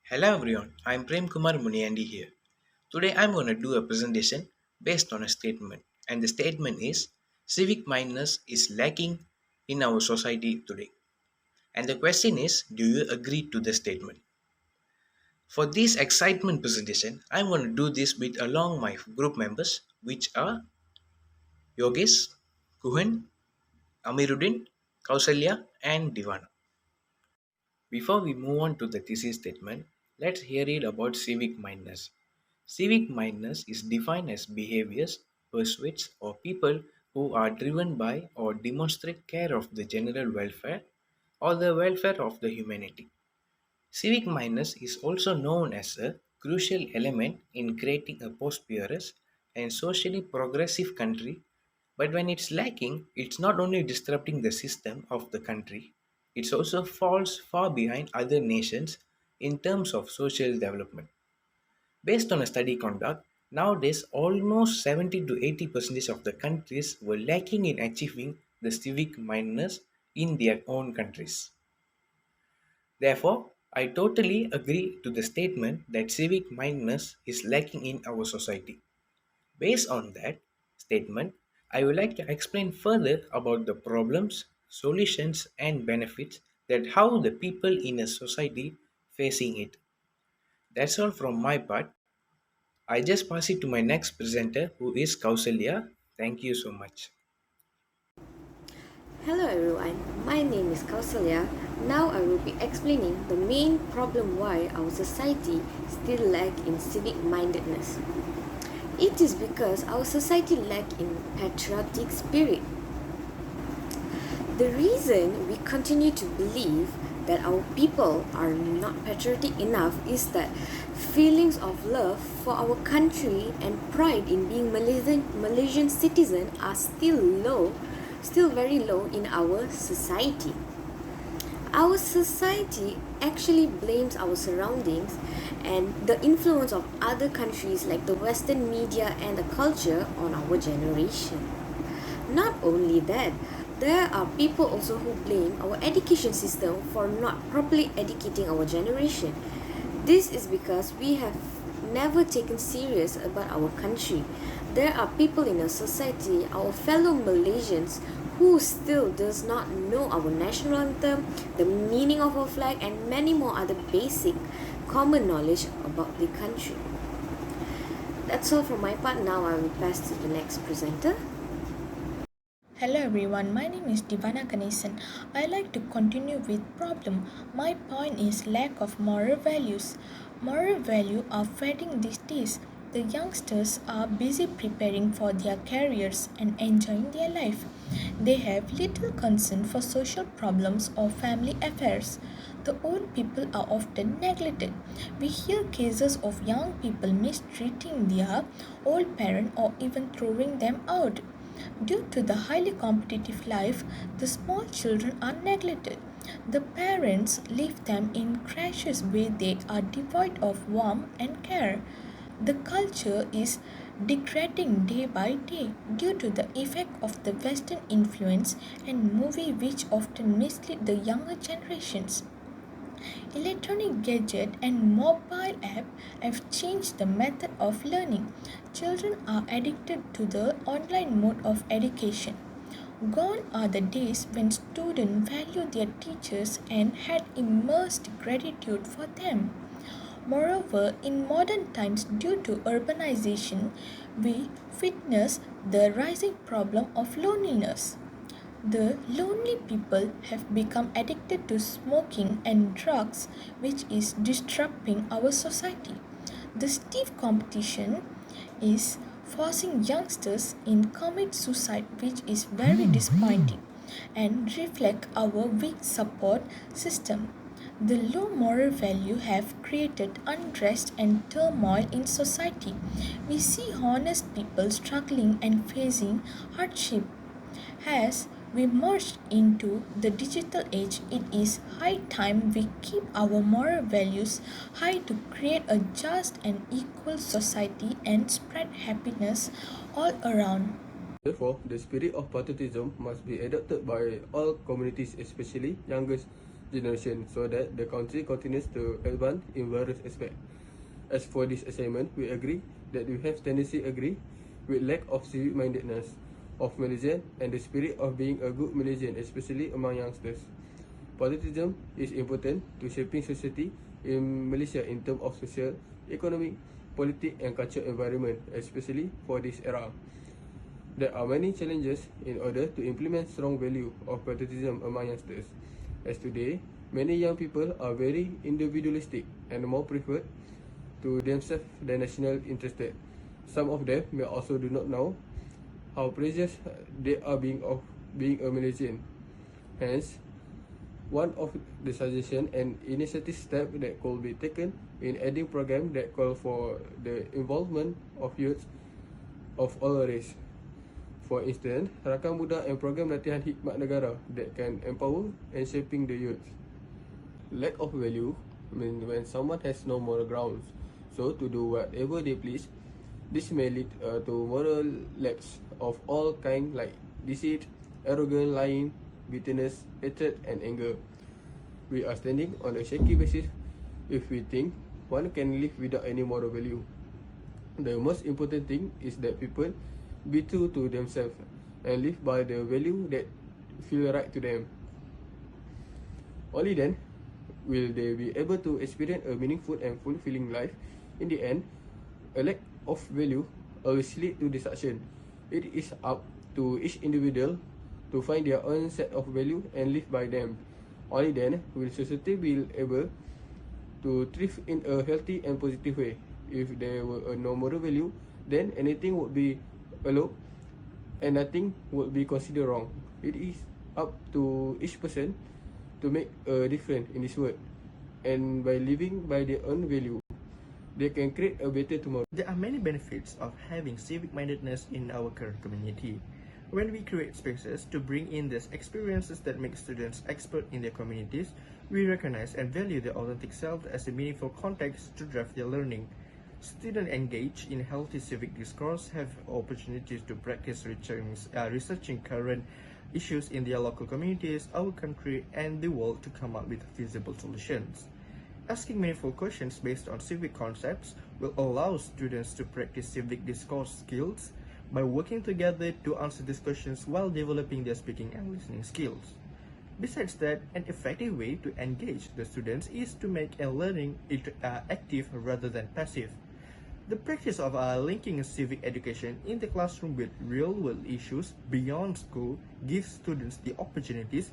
Hello everyone, I'm Prem Kumar Muniandi here. Today I'm going to do a presentation based on a statement, and the statement is civic mindedness is lacking in our society today. And the question is, do you agree to the statement? For this excitement presentation, I'm going to do this with along my group members, which are Yogesh, Kuhan, Amiruddin, Kausalya, and Divana. Before we move on to the thesis statement, let's hear it about civic mindedness. Civic mindedness is defined as behaviors, pursuits, or people who are driven by or demonstrate care of the general welfare or the welfare of the humanity. Civic mindedness is also known as a crucial element in creating a prosperous and socially progressive country, but when it's lacking, it's not only disrupting the system of the country, it also falls far behind other nations in terms of social development. Based on a study conduct, nowadays almost 70 to 80% of the countries were lacking in achieving the civic mindedness in their own countries. Therefore, I totally agree to the statement that civic mindedness is lacking in our society. Based on that statement, I would like to explain further about the problems, solutions, and benefits that how the people in a society facing it. That's all from my part. I just pass it to my next presenter who is Kausalya. Thank you so much. Hello everyone, my name is Kausalya. Now I will be explaining the main problem why our society still lack in civic mindedness. It is because our society lack in patriotic spirit. The reason we continue to believe that our people are not patriotic enough is that feelings of love for our country and pride in being Malaysian citizen are still very low in our society. Our society actually blames our surroundings and the influence of other countries like the Western media and the culture on our generation. Not only that, there are people also who blame our education system for not properly educating our generation. This is because we have never taken serious about our country. There are people in our society, our fellow Malaysians, who still does not know our national anthem, the meaning of our flag, and many more other basic common knowledge about the country. That's all from my part. Now I will pass to the next presenter. Hello everyone, my name is Divana Ganesan. I like to continue with problem. My point is lack of moral values. Moral value are fading these days. The youngsters are busy preparing for their careers and enjoying their life. They have little concern for social problems or family affairs. The old people are often neglected. We hear cases of young people mistreating their old parent or even throwing them out. Due to the highly competitive life, the small children are neglected. The parents leave them in crashes where they are devoid of warmth and care. The culture is degrading day by day due to the effect of the Western influence and movie which often mislead the younger generations. Electronic gadget and mobile app have changed the method of learning. Children are addicted to the online mode of education. Gone are the days when students valued their teachers and had immersed gratitude for them. Moreover, in modern times, due to urbanization, we witness the rising problem of loneliness. The lonely people have become addicted to smoking and drugs, which is disrupting our society. The stiff competition is forcing youngsters in commit suicide, which is very disappointing and reflect our weak support system. The low moral value have created unrest and turmoil in society. We see honest people struggling and facing hardship. As we merge into the digital age, it is high time we keep our moral values high to create a just and equal society and spread happiness all around. Therefore, the spirit of patriotism must be adopted by all communities, especially younger generation so that the country continues to advance in various aspects. As for this assignment, we agree that we have tendency agree with lack of civic-mindedness of Malaysian and the spirit of being a good Malaysian, especially among youngsters. Politicism is important to shaping society in Malaysia in terms of social, economic, political and cultural environment, especially for this era. There are many challenges in order to implement strong value of patriotism among youngsters. As today, many young people are very individualistic and more preferred to themselves than national interested. Some of them may also do not know how precious they are being a Malaysian. Hence, one of the suggestion and initiative step that could be taken in adding program that call for the involvement of youth of all race. For instance, Rakan Muda and program latihan hikmat negara that can empower and shaping the youth. Lack of value means when someone has no moral grounds, so to do whatever they please. This may lead to moral lapse of all kind like deceit, arrogance, lying, bitterness, hatred and anger. We are standing on a shaky basis if we think one can live without any moral value. The most important thing is that people be true to themselves and live by the value that feel right to them. Only then will they be able to experience a meaningful and fulfilling life. In the end, a lack of value always lead to destruction. It is up to each individual to find their own set of value and live by them. Only then will society be able to thrive in a healthy and positive way. If there were no moral value, then anything would be allowed and nothing would be considered wrong. It is up to each person to make a difference in this world, and by living by their own value, they can create a better tomorrow. There are many benefits of having civic-mindedness in our current community. When we create spaces to bring in these experiences that make students expert in their communities, we recognize and value their authentic self as a meaningful context to drive their learning. Students engaged in healthy civic discourse have opportunities to practice researching current issues in their local communities, our country, and the world to come up with feasible solutions. Asking meaningful questions based on civic concepts will allow students to practice civic discourse skills by working together to answer these questions while developing their speaking and listening skills. Besides that, an effective way to engage the students is to make learning active rather than passive. The practice of linking civic education in the classroom with real-world issues beyond school gives students the opportunities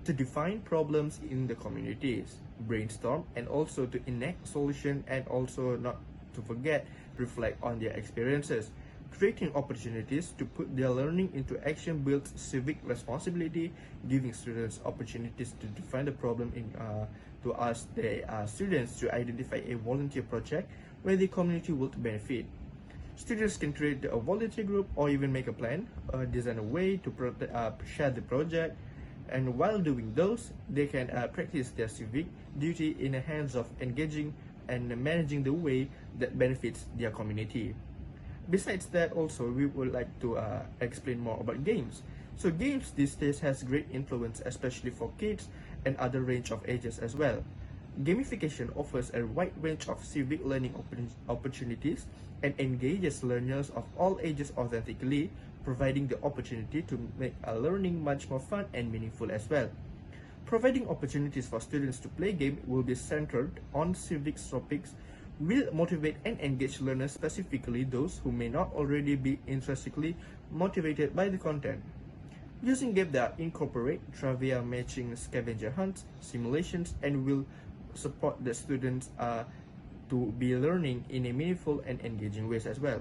to define problems in the communities, brainstorm, and also to enact solutions, and also not to forget, reflect on their experiences. Creating opportunities to put their learning into action builds civic responsibility, giving students opportunities to define the problem to ask the students to identify a volunteer project where the community would benefit. Students can create a volunteer group or even make a plan, design a way to share the project, and while doing those, they can practice their civic duty in the hands of engaging and managing the way that benefits their community. Besides that, also we would like to explain more about games. So games these days has great influence, especially for kids and other range of ages as well. Gamification offers a wide range of civic learning opportunities and engages learners of all ages authentically, providing the opportunity to make learning much more fun and meaningful as well. Providing opportunities for students to play game will be centered on civic topics, will motivate and engage learners, specifically those who may not already be intrinsically motivated by the content. Using games that incorporate trivia, matching, scavenger hunts, simulations, and will support the students to be learning in a meaningful and engaging ways as well.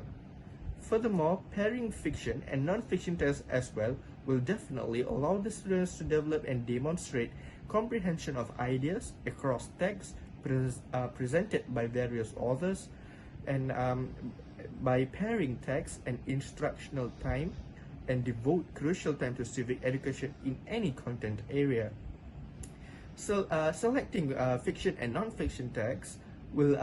Furthermore, pairing fiction and non-fiction tests as well will definitely allow the students to develop and demonstrate comprehension of ideas across texts presented by various authors, and by pairing text and instructional time and devote crucial time to civic education in any content area. So selecting fiction and non-fiction texts will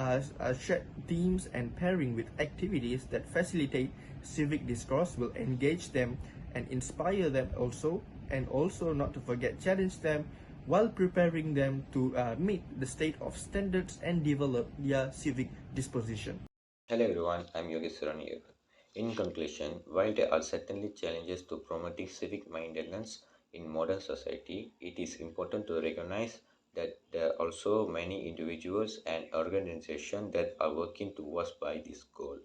share themes, and pairing with activities that facilitate civic discourse will engage them and inspire them also, and also not to forget challenge them while preparing them to meet the state of standards and develop their civic disposition. Hello everyone, I'm Yogesh here. In conclusion, while there are certainly challenges to promoting civic mindedness in modern society, it is important to recognize that there are also many individuals and organizations that are working towards by this goal.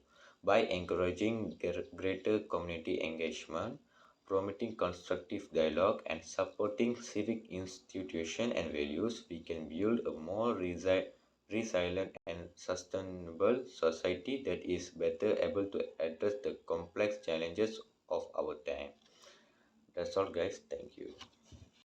By encouraging greater community engagement, promoting constructive dialogue, and supporting civic institutions and values, we can build a more resilient and sustainable society that is better able to address the complex challenges of our time. That's all, guys. Thank you.